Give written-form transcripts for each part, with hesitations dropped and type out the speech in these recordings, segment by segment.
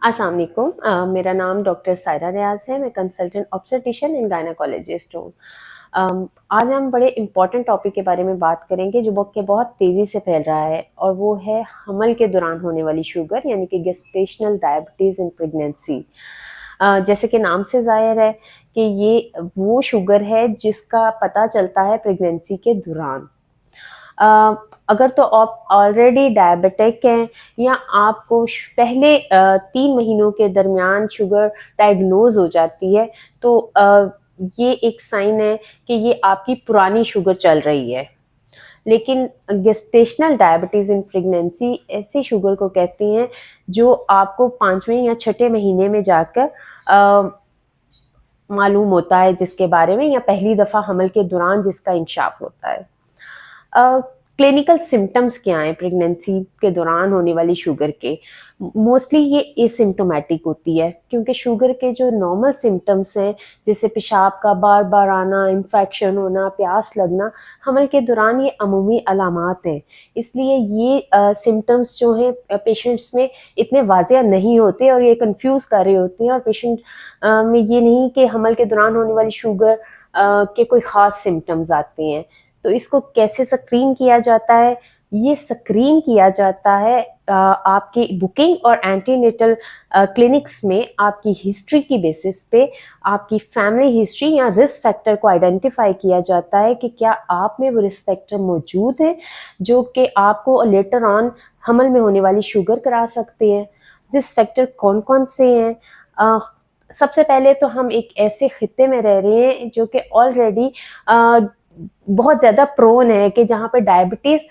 अस्सलाम वालेकुम। मेरा नाम डॉक्टर सायरा रियाज़ है। मैं कंसल्टेंट ऑब्स्टेट्रिशियन एंड गायनेकोलॉजिस्ट हूँ। आज हम बड़े इम्पॉर्टेंट टॉपिक के बारे में बात करेंगे जो बहुत तेज़ी से फैल रहा है, और वो है हमल के दौरान होने वाली शुगर, यानी कि गेस्टेशनल डायबिटीज़ इन प्रेगनेंसी। जैसे कि नाम से ज़ाहिर है कि ये वो शुगर है जिसका पता चलता है प्रेगनेंसी के दौरान। अ, अगर तो आप ऑलरेडी डायबिटिक हैं या आपको पहले 3 महीनों के दरमियान शुगर डायग्नोज हो जाती है, तो ये एक साइन है कि ये आपकी पुरानी शुगर चल रही है। लेकिन गेस्टेशनल डायबिटीज़ इन प्रेगनेंसी ऐसी शुगर को कहते हैं जो आपको 5वें या छठे महीने में जाकर मालूम होता है, जिसके बारे में, या पहली दफ़ा हमल के दौरान जिसका इंकशाफ होता है। क्लिनिकल सिम्टम्स क्या हैं प्रेगनेंसी के दौरान होने वाली शुगर के? मोस्टली ये एसिम्प्टोमेटिक होती है, क्योंकि शुगर के जो नॉर्मल सिम्टम्स हैं, जैसे पेशाब का बार बार आना, इन्फेक्शन होना, प्यास लगना, हमल के दौरान ये अमूमी अलामात हैं। इसलिए ये सिम्टम्स जो हैं पेशेंट्स में इतने वाज़ेह नहीं होते और ये कंफ्यूज कर रहे होते हैं, और पेशेंट में ये नहीं कि हमल के दौरान होने वाली शुगर के कोई ख़ास सिम्टम्स आते हैं। तो इसको कैसे स्क्रीन किया जाता है? ये स्क्रीन किया जाता है आपकी बुकिंग और एंटीनेटल क्लिनिक्स में आपकी हिस्ट्री की बेसिस पे, आपकी फैमिली हिस्ट्री या रिस्क फैक्टर को आइडेंटिफाई किया जाता है कि क्या आप में वो रिस्क फैक्टर मौजूद है जो कि आपको लेटर ऑन हमल में होने वाली शुगर करा सकते हैं। रिस्क फैक्टर कौन कौन से हैं? सबसे पहले तो हम एक ऐसे खित्ते में रह रहे हैं जो कि ऑलरेडी बहुत ज़्यादा प्रोन है कि जहाँ पे डायबिटीज़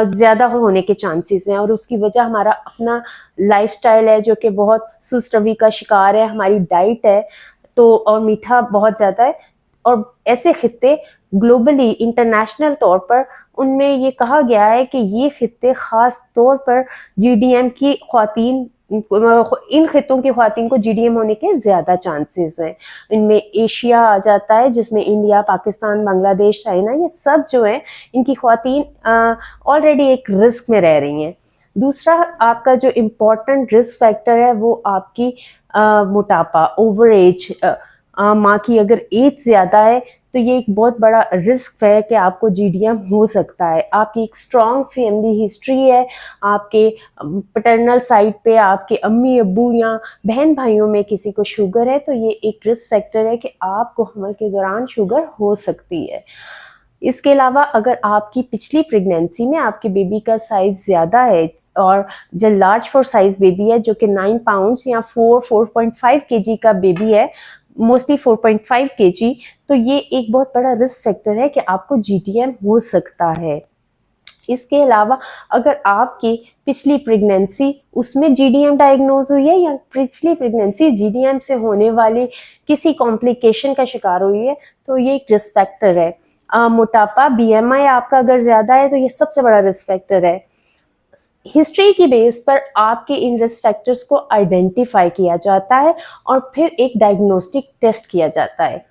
ज़्यादा होने के चांसेस हैं, और उसकी वजह हमारा अपना लाइफस्टाइल है जो कि बहुत सुस्त रवि का शिकार है, हमारी डाइट है, तो और मीठा बहुत ज़्यादा है। और ऐसे खित्ते ग्लोबली इंटरनेशनल तौर पर उनमें ये कहा गया है कि ये खित्ते ख़ास तौर पर जीडीएम की ख़वातीन, इन खित्तों की ख़वातीन को जीडीएम होने के ज़्यादा चांसेस हैं। इनमें एशिया आ जाता है, जिसमें इंडिया, पाकिस्तान, बांग्लादेश, चाइना, ये सब जो हैं इनकी ख़वातीन ऑलरेडी एक रिस्क में रह रही हैं। दूसरा आपका जो इम्पोर्टेंट रिस्क फैक्टर है वो आपकी मोटापा, ओवर एज। माँ की अगर एज ज़्यादा है तो ये एक बहुत बड़ा रिस्क है कि आपको जीडीएम हो सकता है। आपकी एक स्ट्रॉन्ग फैमिली हिस्ट्री है, आपके पैटर्नल साइड पे आपके अम्मी अब्बू या बहन भाइयों में किसी को शुगर है, तो ये एक रिस्क फैक्टर है कि आपको हमल के दौरान शुगर हो सकती है। इसके अलावा अगर आपकी पिछली प्रेगनेंसी में आपके बेबी का साइज़ ज़्यादा है, और जो लार्ज फॉर साइज़ बेबी है जो कि 9 पाउंड्स या 4.5 केजी का बेबी है, मोस्टली 4.5 केजी, तो ये एक बहुत बड़ा रिस्क फैक्टर है कि आपको जीडीएम हो सकता है। इसके अलावा अगर आपकी पिछली प्रेगनेंसी उसमें जीडीएम डायग्नोज हुई है, या पिछली प्रेगनेंसी जीडीएम से होने वाली किसी कॉम्प्लिकेशन का शिकार हुई है, तो ये एक रिस्क फैक्टर है। मोटापा, बीएमआई आपका अगर ज़्यादा है तो ये सबसे बड़ा रिस्क फैक्टर है। हिस्ट्री की बेस पर आपके इन रिस्क फैक्टर्स को आइडेंटिफाई किया जाता है और फिर एक डायग्नोस्टिक टेस्ट किया जाता है।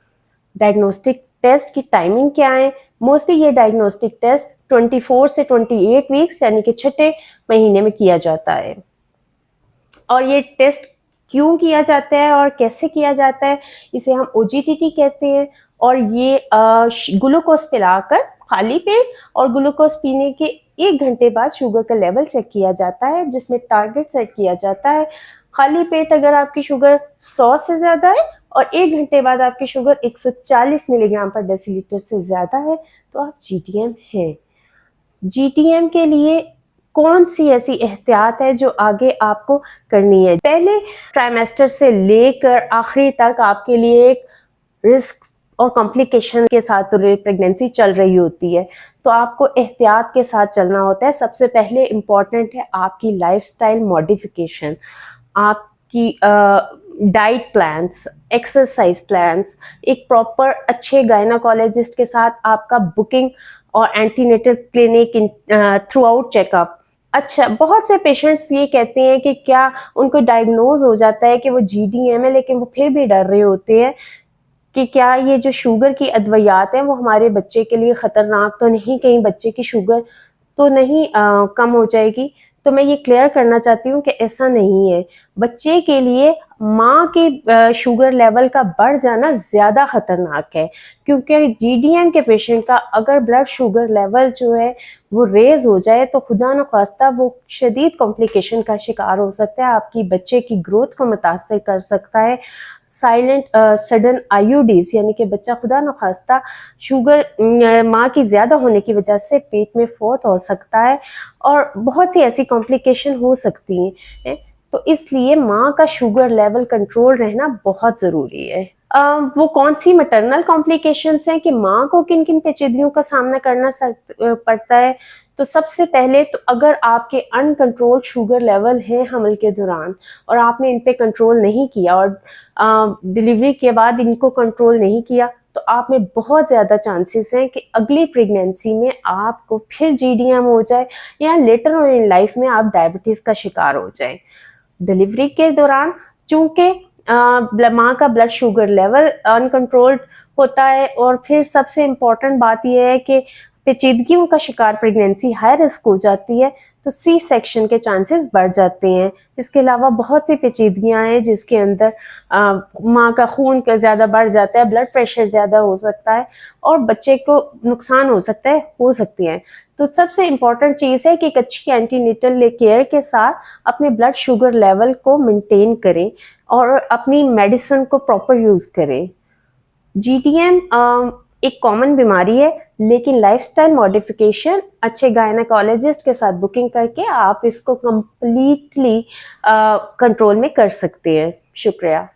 डायग्नोस्टिक टेस्ट की टाइमिंग क्या है? मोस्टली ये डायग्नोस्टिक टेस्ट 24 से 28 वीक्स यानी कि छठे महीने में किया जाता है। और ये टेस्ट क्यों किया जाता है और कैसे किया जाता है? इसे हम ओजीटीटी कहते हैं, और ये ग्लूकोज पिलाकर खाली पेट और ग्लूकोज पीने के 1 घंटे बाद शुगर का लेवल चेक किया जाता है, जिसमें टारगेट सेट किया जाता है। खाली पेट अगर आपकी शुगर 100 से ज़्यादा है और 1 घंटे बाद आपकी शुगर 140 मिलीग्राम पर डेसीलीटर से ज़्यादा है, तो आप जीडीएम है। जीटीएम के लिए कौन सी ऐसी एहतियात है जो आगे आपको करनी है? पहले ट्राइमेस्टर से लेकर आखिरी तक आपके लिए एक रिस्क और कॉम्प्लिकेशन के साथ प्रेगनेंसी चल रही होती है, तो आपको एहतियात के साथ चलना होता है। सबसे पहले इम्पॉर्टेंट है आपकी लाइफस्टाइल मॉडिफिकेशन, आपकी डाइट प्लान्स, एक्सरसाइज प्लान्स, एक प्रॉपर अच्छे गायनाकोलॉजिस्ट के साथ आपका बुकिंग और antenatal clinic through out checkup. अच्छा, बहुत से पेशेंट्स ये कहते हैं कि क्या उनको डायग्नोज हो जाता है कि वो जीडीएम है, लेकिन वो फिर भी डर रहे होते हैं कि क्या ये जो शुगर की अद्वियात हैं वो हमारे बच्चे के लिए ख़तरनाक तो नहीं, कहीं बच्चे की शुगर तो नहीं कम हो जाएगी। तो मैं ये क्लियर करना चाहती हूँ कि ऐसा नहीं है। बच्चे के लिए माँ के शुगर लेवल का बढ़ जाना ज़्यादा ख़तरनाक है, क्योंकि जीडीएम के पेशेंट का अगर ब्लड शुगर लेवल जो है वो रेज़ हो जाए तो खुदा न ख्वास्ता वो शदीद कॉम्प्लिकेशन का शिकार हो सकता है, आपकी बच्चे की ग्रोथ को मुतासर कर सकता है। साइलेंट सडन आईयूडीज यानी कि बच्चा खुदा न खास्ता शुगर माँ की ज़्यादा होने की वजह से पेट में फोत हो सकता है और बहुत सी ऐसी कॉम्प्लिकेशन हो सकती हैं। तो इसलिए माँ का शुगर लेवल कंट्रोल रहना बहुत ज़रूरी है। वो कौन सी मैटरनल कॉम्प्लिकेशंस हैं कि माँ को किन किन पेचीदगियों का सामना करना पड़ता है। तो सबसे पहले तो अगर आपके अनकंट्रोल शुगर लेवल है हमल के दौरान और आपने इन पे कंट्रोल नहीं किया और डिलीवरी के बाद इनको कंट्रोल नहीं किया, तो आप में बहुत ज़्यादा चांसेस हैं कि अगली प्रेगनेंसी में आपको फिर जीडीएम हो जाए या लेटर ऑन इन लाइफ में आप डायबिटीज़ का शिकार हो जाए। डिलीवरी के दौरान चूंकि माँ का ब्लड शुगर लेवल अनकंट्रोल्ड होता है और फिर सबसे इम्पॉर्टेंट बात यह है कि पेचीदगियों का शिकार प्रेगनेंसी हाई रिस्क हो जाती है, तो सी सेक्शन के चांसेस बढ़ जाते हैं। इसके अलावा बहुत सी पेचीदगियां हैं जिसके अंदर माँ का खून का ज़्यादा बढ़ जाता है, ब्लड प्रेशर ज़्यादा हो सकता है और बच्चे को नुकसान हो सकती है। तो सबसे इम्पॉर्टेंट चीज़ है कि एक अच्छी एंटीनेटल केयर के साथ अपने ब्लड शुगर लेवल को मेंटेन करें और अपनी मेडिसिन को प्रॉपर यूज़ करें। जीडीएम एक कॉमन बीमारी है, लेकिन लाइफस्टाइल मॉडिफिकेशन अच्छे गायनेकोलॉजिस्ट के साथ बुकिंग करके आप इसको कंप्लीटली कंट्रोल में कर सकते हैं। शुक्रिया।